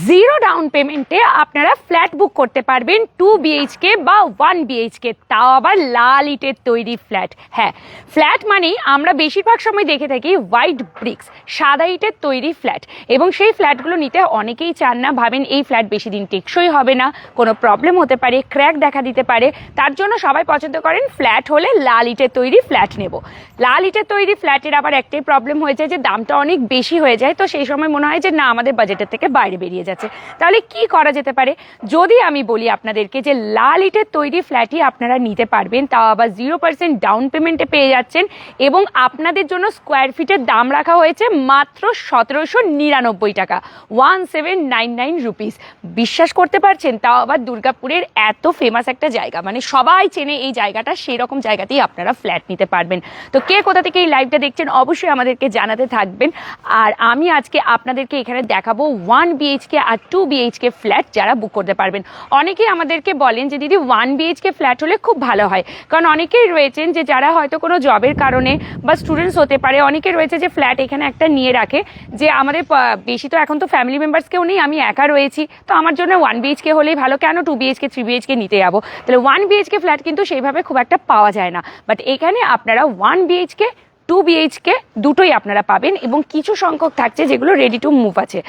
Zero down পেমেন্টে আপনারা flat বুক করতে পারবেন 2 BHK বা 1 BHK, তাও আবার লাল ইটের তৈরি ফ্ল্যাট। হ্যাঁ, ফ্ল্যাট মানেই আমরা বেশিরভাগ সময় দেখে থাকি হোয়াইট ব্রিক্স, সাদা ইটের তৈরি ফ্ল্যাট, এবং সেই ফ্ল্যাটগুলো নিতে অনেকেই চান না, ভাবেন এই ফ্ল্যাট বেশি দিন টেকসই হবে না, কোনো প্রবলেম হতে পারে, ক্র্যাক দেখা দিতে পারে, তার জন্য সবাই পছন্দ করেন ফ্ল্যাট হলে লাল ইটের তৈরি ফ্ল্যাট নেব। লাল ইটের তৈরি ফ্ল্যাটের আবার একটাই প্রবলেম হয়ে যায় যে দামটা অনেক বেশি হয়ে যায়, তো সেই সময় মনে হয় যে না, আমাদের বাজেটের থেকে বাইরে বেরিয়ে যাচ্ছে। তাহলে কি করা যেতে পারে? যদি আমি বলি আপনাদেরকে যে লাল ইটের তৈরি ফ্ল্যাটই আপনারা নিতে পারবেন, তাও আবার 0% ডাউন পেমেন্টে পেয়ে যাচ্ছেন, এবং আপনাদের জন্য স্কোয়ার ফিটের দাম রাখা হয়েছে মাত্র 1799 টাকা, 1799 রুপিস। বিশ্বাস করতে পারছেন? তাও আবার দুর্গাপুরের এত ফেমাস একটা জায়গা, মানে সবাই চেনে এই জায়গাটা, সেই রকম জায়গাতেই আপনারা ফ্ল্যাট নিতে পারবেন। তো কে কোথা থেকে এই লাইভটা দেখছেন অবশ্যই আমাদেরকে জানাতে থাকবেন। আর আমি আজকে আপনাদেরকে এখানে দেখাবো 1 BHK আর 2 BHK ফ্ল্যাট যারা বুক করতে পারবেন। অনেকেই আমাদেরকে বলেন যে দিদি 1 BHK ফ্ল্যাট হলে খুব ভালো হয়, কারণ অনেকেই রয়েছেন যে যারা হয়তো কোনো জবের কারণে বা স্টুডেন্টস হতে পারে, অনেকে রয়েছে যে ফ্ল্যাট এখানে একটা নিয়ে রাখে যে আমাদের বেশি তো এখন তো ফ্যামিলি মেম্বার্স কেউ নেই, আমি একা রয়েছি, তো আমার জন্য 1 BHK হলেই ভালো, কেন 2 BHK 3 BHK নিতে যাবো? তাহলে 1 BHK ফ্ল্যাট কিন্তু সেইভাবে খুব একটা পাওয়া যায় না, বাট এখানে আপনারা 1 BHK 2 BHK দুটোই আপনারা পাবেন, এবং কিছু সংখ্যক থাকছে যেগুলো রেডি টু মুভ আছে।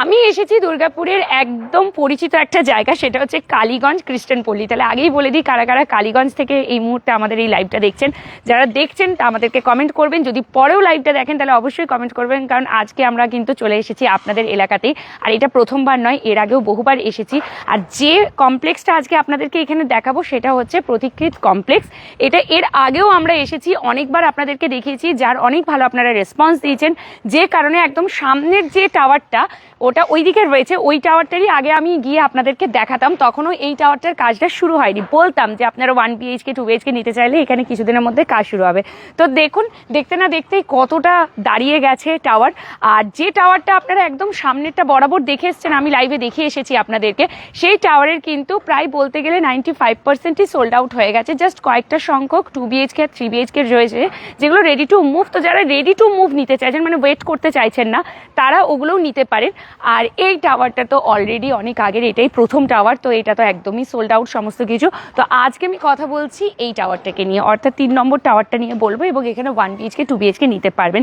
আমি এসেছি দুর্গাপুরের একদম পরিচিত একটা জায়গা, সেটা হচ্ছে কালীগঞ্জ খ্রিস্টানপল্লী। তাহলে আগেই বলে দিই কারা কারা কালীগঞ্জ থেকে এই মুহূর্তে আমাদের এই লাইভটা দেখছেন। যারা দেখছেন তা আমাদেরকে কমেন্ট করবেন, যদি পরেও লাইভটা দেখেন তাহলে অবশ্যই কমেন্ট করবেন, কারণ আজকে আমরা কিন্তু চলে এসেছি আপনাদের এলাকাতেই, আর এটা প্রথমবার নয়, এর আগেও বহুবার এসেছি। আর যে কমপ্লেক্সটা আজকে আপনাদেরকে এখানে দেখাবো সেটা হচ্ছে প্রতীকৃত কমপ্লেক্স। এটা এর আগেও আমরা এসেছি, অনেকবার আপনাদেরকে দেখিয়েছি, যার অনেক ভালো আপনারা রেসপন্স দিয়েছেন, যে কারণে একদম সামনের যে টাওয়ারটা ওটা ওই দিকে রয়েছে, ওই টাওয়ারটারই আগে আমি গিয়ে আপনাদেরকে দেখাতাম, তখনও এই টাওয়ারটার কাজটা শুরু হয়নি, বলতাম যে আপনারা 1 BHK 2 BHK নিতে চাইলে এখানে কিছুদিনের মধ্যে কাজ শুরু হবে। তো দেখুন, দেখতে না দেখতেই কতটা দাঁড়িয়ে গেছে টাওয়ার। আর যে টাওয়ারটা আপনারা একদম সামনেরটা বরাবর দেখে এসছেন, আমি লাইভে দেখে এসেছি আপনাদেরকে, সেই টাওয়ারের কিন্তু প্রায় বলতে গেলে 95%ই সোল্ড আউট হয়ে গেছে। জাস্ট কয়েকটা সংখ্যক 2 BHK আর 3 BHK রয়েছে যেগুলো রেডি টু মুভ। তো যারা রেডি টু মুভ নিতে চাইছেন, মানে ওয়েট করতে চাইছেন না, তারা ওগুলোও নিতে পারেন। আর এই টাওয়ারটা তো অলরেডি অনেক আগের, এটাই প্রথম টাওয়ার, তো এটা তো একদমই সোল্ড আউট সমস্ত কিছু। তো আজকে আমি কথা বলছি এই টাওয়ারটাকে নিয়ে, অর্থাৎ 3 নম্বর টাওয়ারটা নিয়ে বলবো, এবং এখানে 1 BHK 2 BHK নিতে পারবেন।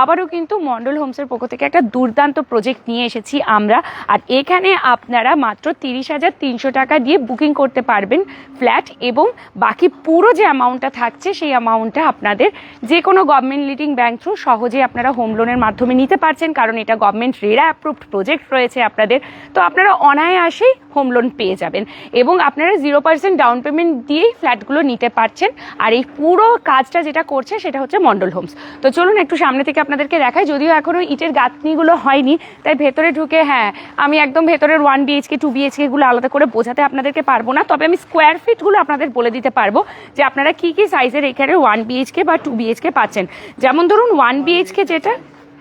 আবারও কিন্তু মন্ডল হোমসের পক্ষ থেকে একটা দুর্দান্ত প্রজেক্ট নিয়ে এসেছি আমরা, আর এখানে আপনারা মাত্র 30,300 টাকা দিয়ে বুকিং করতে পারবেন ফ্ল্যাট, এবং বাকি পুরো যে অ্যামাউন্টটা থাকছে সেই অ্যামাউন্টটা আপনাদের যে কোনো গভর্নমেন্ট লিডিং ব্যাংক থ্রু সহজে আপনারা হোম লোনের মাধ্যমে নিতে পারছেন, কারণ এটা গভর্নমেন্ট রেরা অ্যাপ্রুভড প্রজেক্ট রয়েছে আপনাদের। তো আপনারা অনায়াসেই হোম লোন পেয়ে যাবেন, এবং আপনারা 0% ডাউন পেমেন্ট দিয়েই ফ্ল্যাটগুলো নিতে পারছেন। আর এই পুরো কাজটা যেটা করছে সেটা হচ্ছে মন্ডল হোমস। তো চলুন একটু সামনে থেকে আপনাদেরকে দেখাই, যদিও এখনও ইটের গাঁথনিগুলো হয়নি, তাই ভেতরে ঢুকে, হ্যাঁ আমি একদম ভেতরের 1 BHK 2 BHK গুলো আলাদা করে বোঝাতে আপনাদেরকে পারবো না, তবে আমি স্কোয়ার ফিটগুলো আপনাদের বলে দিতে পারবো যে আপনারা কি কি সাইজের এখানে 1 BHK বা 2 BHK পাচ্ছেন। যেমন ধরুন 1 BHK যেটা,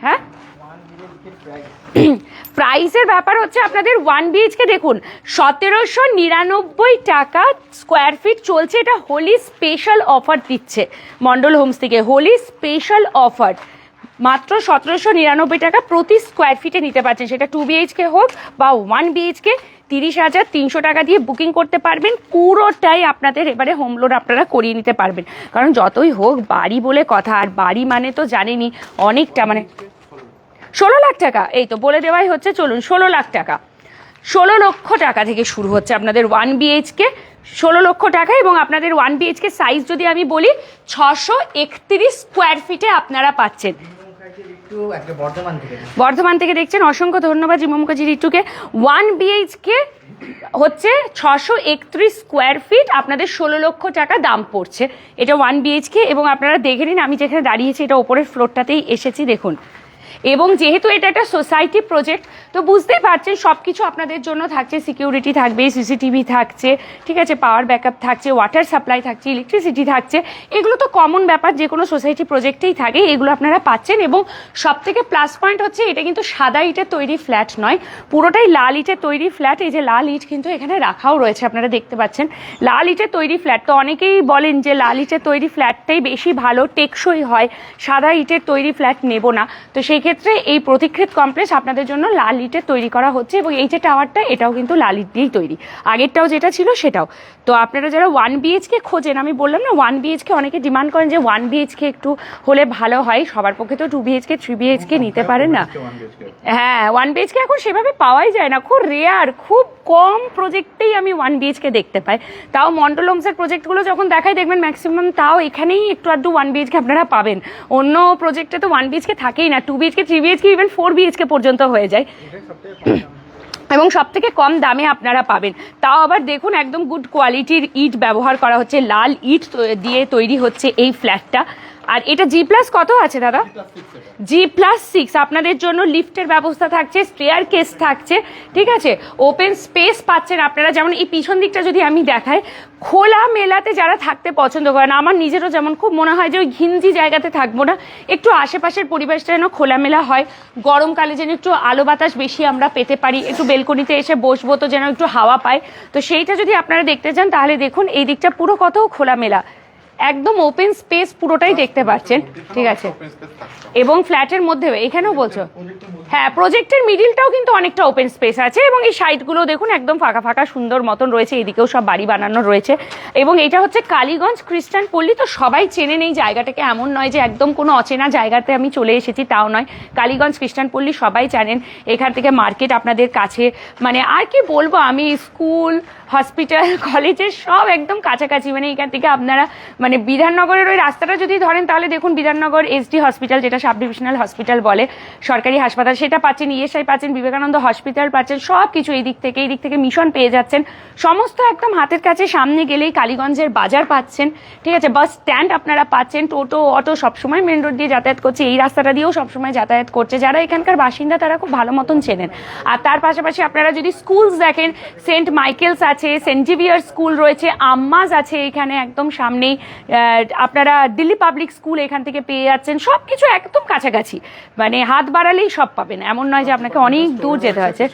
হ্যাঁ প্রাইসের ব্যাপার হচ্ছে আপনাদের 1 BHK দেখুন 1799 টাকা স্কোয়ার ফিট চলছে। এটা হোলি স্পেশাল অফার দিচ্ছে মন্ডল হোমস থেকে, হোলি স্পেশাল অফার, মাত্র 1799 টাকা প্রতি স্কোয়ার ফিটে নিতে পারছেন, সেটা 2 BHK হোক বা 1 BHK। 30,300 টাকা দিয়ে বুকিং করতে পারবেন, পুরোটাই আপনাদের এবারে হোম লোন আপনারা করিয়ে নিতে পারবেন, কারণ যতই হোক বাড়ি বলে কথা, আর বাড়ি মানে তো জানেনই অনেকটা, মানে 16 লাখ টাকা, এই তো বলে দেওয়াই হচ্ছে। চলুন 16 লাখ টাকা, 16 লক্ষ টাকা থেকে শুরু হচ্ছে আপনাদের 1 BHK, 16 লক্ষ টাকা। এবং আপনাদের 1 BHK সাইজ যদি আমি বলি 631 স্কোয়ার ফিটে আপনারা পাচ্ছেন। বর্ধমান থেকে দেখছেন, অসংখ্য ধন্যবাদ জিমু মুখার্জি রিটুকে। 1 BHK হচ্ছে 631 স্কোয়ার ফিট, আপনাদের 16 লক্ষ টাকা দাম পড়ছে, এটা 1 BHK। এবং আপনারা দেখে নিন, আমি যেখানে দাঁড়িয়েছি এটা ওপরের ফ্লোরটাতেই এসেছি, দেখুন। এবং যেহেতু এটা একটা সোসাইটি প্রজেক্ট, তো বুঝতেই পারছেন সব কিছু আপনাদের জন্য থাকছে, সিকিউরিটি থাকবে, সিসিটিভি থাকছে, ঠিক আছে, পাওয়ার ব্যাকআপ থাকছে, ওয়াটার সাপ্লাই থাকছে, ইলেকট্রিসিটি থাকছে, এগুলো তো কমন ব্যাপার, যে কোনো সোসাইটি প্রজেক্টেই থাকে, এগুলো আপনারা পাচ্ছেন। এবং সব থেকে প্লাস পয়েন্ট হচ্ছে এটা কিন্তু সাদা ইটের তৈরি ফ্ল্যাট নয়, পুরোটাই লাল ইটের তৈরি ফ্ল্যাট। এই যে লাল ইট কিন্তু এখানে রাখাও রয়েছে, আপনারা দেখতে পাচ্ছেন লাল ইটের তৈরি ফ্ল্যাট। তো অনেকেই বলেন যে লাল ইটের তৈরি ফ্ল্যাটটাই বেশি ভালো, টেকসই হয়, সাদা ইটের তৈরি ফ্ল্যাট নেব না। তো সেই ক্ষেত্রে সেক্ষেত্রে এই প্রতীক্ষিত কমপ্লেক্স আপনাদের জন্য লাল ইটের তৈরি করা হচ্ছে এবং এই যে টাওয়ারটা এটাও কিন্তু লাল ইট দিয়েই তৈরি, আগেরটাও যেটা ছিল সেটাও। তো আপনারা যারা 1 BHK খোঁজেন, আমি বললাম না 1 BHK অনেকে ডিমান্ড করেন যে 1 BHK একটু হলে ভালো হয়, সবার পক্ষে তো 2 BHK 3 BHK নিতে পারেন না। হ্যাঁ 1 BHK এখন সেভাবে পাওয়াই যায় না, খুব রেয়ার, খুব কম প্রজেক্টেই আমি 1 BHK দেখতে পাই। তাও মন্ডল হোমসের প্রজেক্টগুলো যখন দেখাই দেখবেন ম্যাক্সিমাম তাও এখানেই একটু আধটু 1 BHK আপনারা পাবেন, অন্য প্রজেক্টে তো 1 BHK থাকেই না, 2 BHK 3 BHK ইভেন 4 BHK পর্যন্ত হয়ে যায় এবং সব থেকে কম দামে আপনারা পাবেন। তাও আবার দেখুন একদম গুড কোয়ালিটির ইট ব্যবহার করা হচ্ছে, লাল ইট দিয়ে তৈরি হচ্ছে এই ফ্ল্যাটটা। আর এটা G+ কত আছে দাদা? G+6 আপনাদের জন্য লিফটের ব্যবস্থা থাকছে, স্টেয়ার কেস থাকছে, ঠিক আছে, ওপেন স্পেস পাচ্ছেন আপনারা। যেমন এই পিছন দিকটা যদি আমি দেখাই, খোলা মেলাতে যারা থাকতে পছন্দ করেন, আমার নিজেরও যেমন খুব মনে হয় যে ওই ঘিঞ্জি জায়গাতে থাকবো না, একটু আশেপাশের পরিবেশটা যেন খোলামেলা হয়, গরমকালে যেন একটু আলো বাতাস বেশি আমরা পেতে পারি, একটু বেলকনিতে এসে বসবো তো যেন একটু হাওয়া পায়, তো সেইটা যদি আপনারা দেখতে চান তাহলে দেখুন এই দিকটা পুরো কত খোলামেলা, একদম ওপেন স্পেস পুরোটাই দেখতে পাচ্ছেন, ঠিক আছে। এবং ফ্ল্যাটের মধ্যে এখানেও বলছো, হ্যাঁ প্রজেক্টের মিডিলটাও কিন্তু অনেকটা ওপেন স্পেস আছে এবং এই সাইডগুলো দেখুন একদম ফাঁকা ফাঁকা সুন্দর মতন রয়েছে, এইদিকেও সব বাড়ি বানানো রয়েছে। এবং এটা হচ্ছে কালীগঞ্জ খ্রিস্টান পল্লী, তো সবাই চেনেন এই জায়গাটাকে, এমন নয় যে একদম কোনো অচেনা জায়গাতে আমি চলে এসেছি, তাও নয়। কালীগঞ্জ খ্রিস্টান পল্লী সবাই জানেন, এখান থেকে মার্কেট আপনাদের কাছে, মানে আর কি বলবো আমি, স্কুল হসপিটাল কলেজের সব একদম কাছাকাছি, মানে এখান থেকে আপনারা মানে বিধাননগরের ওই রাস্তাটা যদি ধরেন তাহলে দেখুন বিধাননগর SD হসপিটাল, যেটা সাব ডিভিশনাল হসপিটাল বলে, সরকারি হাসপাতাল, সেটা পাচ্ছেন, ESI পাচ্ছেন, বিবেকানন্দ হসপিটাল পাচ্ছেন, সব কিছু এই দিক থেকে মিশন পেয়ে যাচ্ছেন, সমস্ত একদম হাতের কাছে। সামনে গেলেই কালীগঞ্জের বাজার পাচ্ছেন, ঠিক আছে, বাস স্ট্যান্ড আপনারা পাচ্ছেন, টোটো অটো সবসময় মেন রোড দিয়ে যাতায়াত করছে, এই রাস্তাটা দিয়েও সবসময় যাতায়াত করছে, যারা এখানকার বাসিন্দা তারা খুব ভালো মতন চেনেন। আর তার পাশাপাশি আপনারা যদি স্কুলস দেখেন, সেন্ট মাইকেলস আছে, সেন্ট জেভিয়ার স্কুল রয়েছে, আম্মাজ আছে এখানে একদম সামনেই, আপনারা দিল্লি পাবলিক স্কুল এখান থেকে পেয়ে যাচ্ছেন, সব কিছু একদম কাছাকাছি, মানে হাত বাড়ালেই সব পাবেন, এমন নয় যে আপনাকে অনেক দূর যেতে হচ্ছে।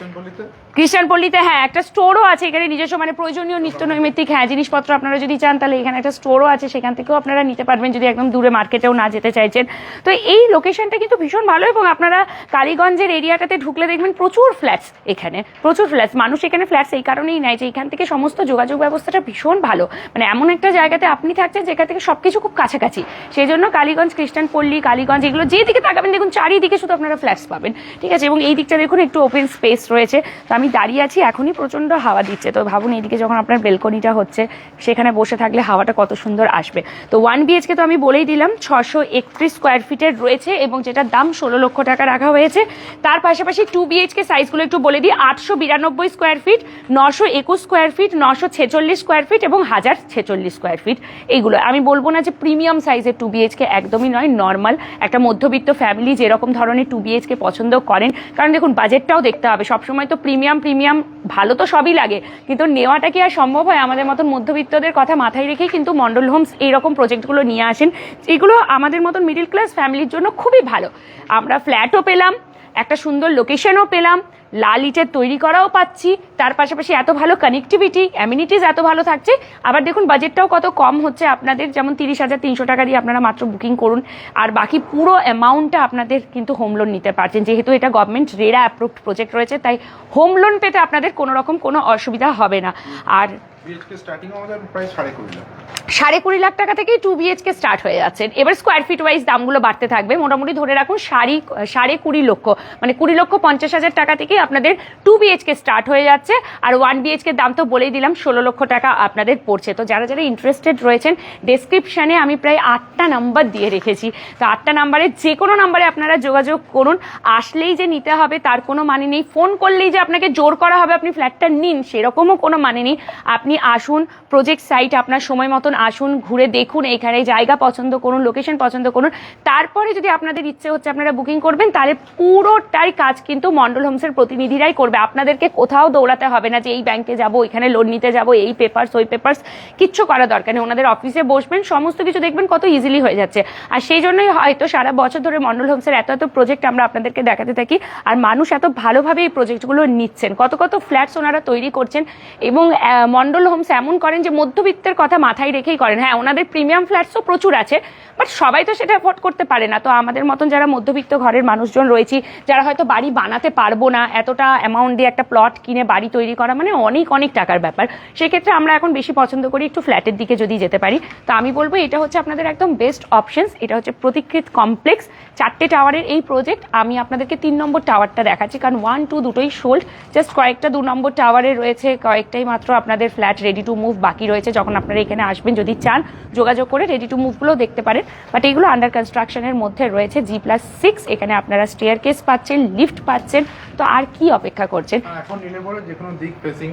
খ্রিস্টান পল্লীতে হ্যাঁ একটা স্টোরও আছে এখানে, নিজস্ব মানে প্রয়োজনীয় নিত্য নৈমিত্তিক হ্যাঁ জিনিসপত্র আপনারা যদি চান তাহলে এখানে একটা স্টোরও আছে, সেখান থেকেও আপনারা নিতে পারবেন যদি একদম দূরে মার্কেটেও না যেতে চাইছেন। তো এই লোকেশনটা কিন্তু ভীষণ ভালো এবং আপনারা কালীগঞ্জের এরিয়াটাতে ঢুকলে দেখবেন প্রচুর ফ্ল্যাটস, এখানে প্রচুর ফ্ল্যাটস, মানুষ এখানে ফ্ল্যাটস এই কারণেই নেয় যে এখান থেকে সমস্ত যোগাযোগ ব্যবস্থাটা ভীষণ ভালো, মানে এমন একটা জায়গাতে আপনি থাকছেন যেখান থেকে সবকিছু খুব কাছাকাছি, সেই জন্য কালীগঞ্জ খ্রিস্টান পল্লী, কালীগঞ্জ এগুলো যেদিকে তাকাবেন দেখুন চারিদিকে শুধু আপনারা ফ্ল্যাটস পাবেন, ঠিক আছে। এবং এই দিকটা দেখুন একটু ওপেন স্পেস রয়েছে, তো আমি দাঁড়িয়ে আছি, এখনই প্রচন্ড হাওয়া দিচ্ছে, তো ভাবুন এইদিকে যখন আপনার বেলকনিটা হচ্ছে সেখানে বসে থাকলে হাওয়াটা কত সুন্দর আসবে। তো 1 BHK তো আমি বলেই দিলাম 631 স্কোয়ার ফিটের রয়েছে এবং যেটার দাম 16 লক্ষ টাকা রাখা হয়েছে। তার পাশাপাশি 2 BHK সাইজগুলো একটু বলে দিই, 892 square feet, 921 square feet, 946 square feet এবং 1046 স্কোয়ার ফিট। এইগুলো আমি বলবো না যে প্রিমিয়াম সাইজের 2 BHK, একদমই নয়, নর্মাল একটা মধ্যবিত্ত ফ্যামিলি যেরকম ধরনের 2 BHK পছন্দ করেন, কারণ দেখুন বাজেটটাও দেখতে হবে, সবসময় তো প্রিমিয়াম ভালো তো সবই লাগে, কিন্তু নেওয়াটা কি আর সম্ভব হয়? আমাদের মতন মধ্যবিত্তদের কথা মাথায় রেখেই কিন্তু মন্ডল হোমস এইরকম প্রজেক্টগুলো নিয়ে আসেন, এগুলো আমাদের মতন মিডিল ক্লাস ফ্যামিলির জন্য খুবই ভালো। আমরা ফ্ল্যাটও পেলাম, একটা সুন্দর লোকেশনও পেলাম, লাল ইটের তৈরি করাও পাচ্ছি, তার পাশাপাশি এত ভালো কানেক্টিভিটি, অ্যামিনিটিস এত ভালো থাকছে, আবার দেখুন বাজেটটাও কত কম হচ্ছে আপনাদের, যেমন 30,300 টাকা দিয়ে আপনারা মাত্র বুকিং করুন, আর বাকি পুরো অ্যামাউন্টটা আপনাদের কিন্তু হোম লোন নিতে পারছেন, যেহেতু এটা গভর্নমেন্ট রেরা অ্যাপ্রুভড প্রজেক্ট রয়েছে, তাই হোম লোন পেতে আপনাদের কোনো রকম কোনো অসুবিধা হবে না। আর সাড়ে 20 লাখ টাকা থেকেই 2 BHK স্টার্ট হয়ে যাচ্ছে। এবার স্কোয়ার ফিট ওয়াইজ দামগুলো বাড়তে থাকবে, মোটামুটি ধরে রাখুন 20 লক্ষ, মানে 20,50,000 টাকা থেকেই আপনাদের 2 BHK স্টার্ট হয়ে যাচ্ছে। আর 1 BHK দাম তো বলেই দিলাম 16 লক্ষ টাকা আপনাদের পড়ছে। তো যারা যারা ইন্টারেস্টেড রয়েছেন, ডেসক্রিপশানে আমি প্রায় 8টা নাম্বার দিয়ে রেখেছি, তো 8টা নাম্বারে যে কোনো নাম্বারে আপনারা যোগাযোগ করুন। আসলেই যে নিতে হবে তার কোনো মানে নেই, ফোন করলেই যে আপনাকে জোর করা হবে আপনি ফ্ল্যাটটা নিন সেরকমও কোনো মানে নেই। আপনি আসুন, প্রজেক্ট সাইট আপনার সময় মতন আসুন, ঘুরে দেখুন, এখানে জায়গা পছন্দ করুন, লোকেশন পছন্দ করুন, তারপরে যদি আপনাদের ইচ্ছে হচ্ছে আপনারা বুকিং করবেন, তাহলে পুরোটাই কাজ কিন্তু মন্ডল হোমসের প্রতিনিধিরাই করবে। আপনাদেরকে কোথাও দৌড়াতে হবে না যে এই ব্যাংকে যাব, এখানে লোন নিতে যাব, এই পেপারস ওই পেপারস, কিচ্ছু করা দরকার নেই। ওনাদের অফিসে বসবেন, সমস্ত কিছু দেখবেন কত ইজিলি হয়ে যাচ্ছে। আর সেই জন্যই হয়তো সারা বছর ধরে মন্ডল হোমসের এত এত প্রজেক্ট আমরা আপনাদেরকে দেখাতে থাকি, আর মানুষ এত ভালোভাবে এই প্রজেক্টগুলো নিচ্ছেন, কত ফ্ল্যাটস ওনারা তৈরি করছেন। এবং মন্ডল হোমস এমন করেন যে মধ্যবিত্তের কথা মাথায় রেখে অনেকেই করেন। হ্যাঁ, ওনাদের প্রিমিয়াম ফ্ল্যাটসও প্রচুর আছে, বাট সবাই তো সেটা অ্যাফোর্ড করতে পারে না। তো আমাদের মতন যারা মধ্যবিত্ত ঘরের মানুষজন রয়েছি, যারা হয়তো বাড়ি বানাতে পারবো না, এতটা অ্যামাউন্ট দিয়ে একটা প্লট কিনে বাড়ি তৈরি করা মানে অনেক অনেক টাকার ব্যাপার, সেক্ষেত্রে আমরা এখন বেশি পছন্দ করি একটু ফ্ল্যাটের দিকে যদি যেতে পারি। তো আমি বলবো এটা হচ্ছে আপনাদের একদম বেস্ট অপশনস। এটা হচ্ছে প্রতীক্ষিত কমপ্লেক্স, 4টে টাওয়ারের এই প্রজেক্ট। আমি আপনাদেরকে 3 নম্বর টাওয়ারটা দেখাচ্ছি, কারণ 1, 2 দুটোই সোল্ড। জাস্ট কয়েকটা 2 নম্বর টাওয়ারে রয়েছে, কয়েকটাই মাত্র আপনাদের ফ্ল্যাট রেডি টু মুভ বাকি রয়েছে। যখন আপনারা এখানে আসবেন, যদি চান যোগাযোগ করে রেডি টু মুভগুলো দেখতে পারেন। বাট এইগুলো আন্ডার কনস্ট্রাকশনের মধ্যে রয়েছে, G+6। এখানে আপনারা স্টেয়ার কেস পাচ্ছেন, লিফট পাচ্ছেন। তো আর কি অপেক্ষা করছেন? এখন নিলে পরে যে কোনো দিক ফেসিং।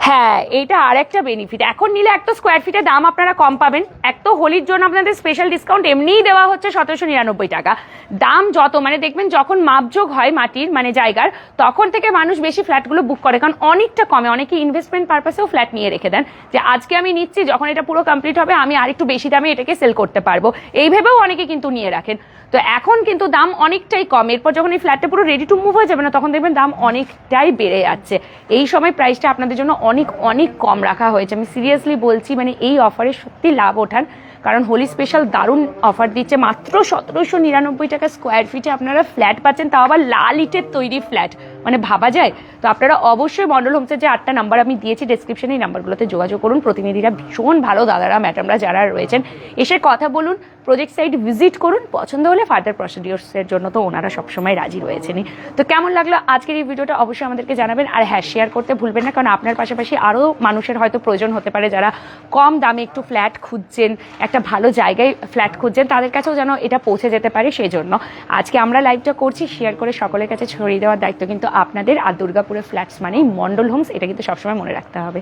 হ্যাঁ, এটা আর একটা বেনিফিট। এখন নিলে এক তো স্কোয়ার ফিটের দাম আপনারা কম পাবেন, এক তো হোলির জন্য আপনাদের স্পেশাল ডিসকাউন্ট এমনিই দেওয়া হচ্ছে 1799 টাকা। দাম যত মানে দেখবেন যখন মাপযোগ হয় মাটির মানে জায়গার, তখন থেকে মানুষ বেশি ফ্ল্যাটগুলো বুক করে, কারণ অনেকটা কমে। অনেকে ইনভেস্টমেন্ট পারপাসেও ফ্ল্যাট নিয়ে রেখে দেন, যে আজকে আমি নিচ্ছি, যখন এটা পুরো কমপ্লিট হবে আমি আরেকটু বেশি দামে এটাকে সেল করতে পারবো, এই ভেবেও অনেকে কিন্তু নিয়ে রাখেন। তো এখন কিন্তু দাম অনেকটাই কম। এরপর যখন এই ফ্ল্যাটটা পুরো রেডি টু মুভ হয়ে যাবে না, তখন দেখবেন দাম অনেকটাই বেড়ে যাচ্ছে। এই সময় প্রাইসটা আপনাদের জন্য অনেক অনেক কম রাখা হয়েছে। আমি সিরিয়াসলি বলছি, মানে এই অফারে সত্যি লাভ ওঠান, কারণ হোলি স্পেশাল দারুণ অফার দিচ্ছে। মাত্র 1799 টাকা স্কোয়ার ফিটে আপনারা ফ্ল্যাট পাচ্ছেন, তাও আবার লাল ইটের তৈরি ফ্ল্যাট, মানে ভাবা যায়। তো আপনারা অবশ্যই মন্ডল হোমসের যে 8টা নাম্বার আমি দিয়েছি ডেসক্রিপশনে, এই নাম্বারগুলোতে যোগাযোগ করুন। প্রতিনিধিরা ভীষণ ভালো, দাদারা ম্যাডামরা যারা রয়েছেন, এসে কথা বলুন, প্রজেক্ট সাইট ভিজিট করুন। পছন্দ হলে ফার্দার প্রসিডিওর্সের জন্য তো ওনারা সবসময় রাজি রয়েছেনই। তো কেমন লাগলো আজকের এই ভিডিওটা অবশ্যই আমাদেরকে জানাবেন। আর হ্যাঁ, শেয়ার করতে ভুলবেন না, কারণ আপনার পাশাপাশি আরও মানুষের হয়তো প্রয়োজন হতে পারে, যারা কম দামে একটু ফ্ল্যাট খুঁজছেন, একটা ভালো জায়গায় ফ্ল্যাট খুঁজছেন, তাদের কাছেও যেন এটা পৌঁছে যেতে পারে। সেই জন্য আজকে আমরা লাইভটা করছি, শেয়ার করে সকলের কাছে ছড়িয়ে দেওয়ার দায়িত্ব কিন্তু আপনাদের। আর দুর্গাপুরের ফ্ল্যাটস মানেই মন্ডল হোমস, এটা কিন্তু সবসময় মনে রাখতে হবে।